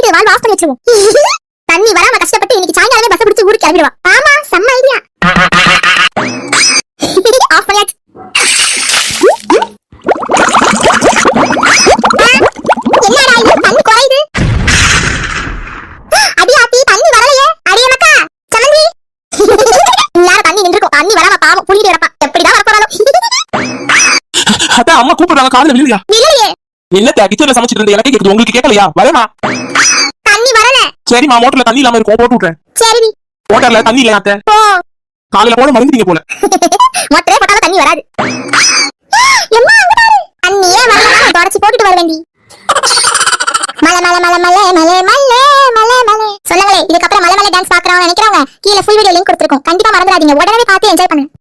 வந்து valve of பண்ணி வச்சிருவோம். தண்ணி வராம கஷ்டப்பட்டு இன்னைக்கு சாயங்காலமே பஸ் பிடிச்சு ஊருக்கு கிளம்பிடுவா. ஆமா செம்ம ஐடியா. ஆஃப் பண்ணியாச்சு. என்னடா இது தண்ணி குறையுது. அடி ஆத்தி தண்ணி வரலையே. அடியே மக்கா சமந்தி. எல்லாரும் தண்ணி நின்றுக்கும். தண்ணி வராம பாவம் புளியிட்டு வரப்பா. எப்படிதான் வரப்போறாளோ. அதான் அம்மா கூப்பிடுறாங்க காதுல விழுலையா? விழலையே. என்னத்த கிச்சன்ல சமைச்சிட்டு இருந்த எனக்கே கேக்குது உங்களுக்கு கேட்கலையா? வரேமா. தண்ணி வரல. சரிமா மோட்டர்ல தண்ணி இல்லாம இருக்கும் போட்டு விட்டுறேன். சரி மோட்டர்ல தண்ணி இல்ல அத்தை. காலையில போட மறந்துட்டீங்க போல. மொட்டரே போட்டாலும் தண்ணி வராது. எம்மா அங்க பாரு. தண்ணியே வரல தொடச்சி போட்டுட்டு வர வேண்டி. மலை மலை மலை மலை மலை மலை மலை மலை. சொல்லுங்களே இதுக்கு அப்புறம் மலை மலை டான்ஸ் பார்க்கறவங்க நினைக்கிறாங்க. கீழ ஃபுல் வீடியோ லிங்க் கொடுத்திருக்கோம். கண்டிப்பா மறந்துடாதீங்க. உடனே பார்த்து என்ஜாய் பண்ணுங்க.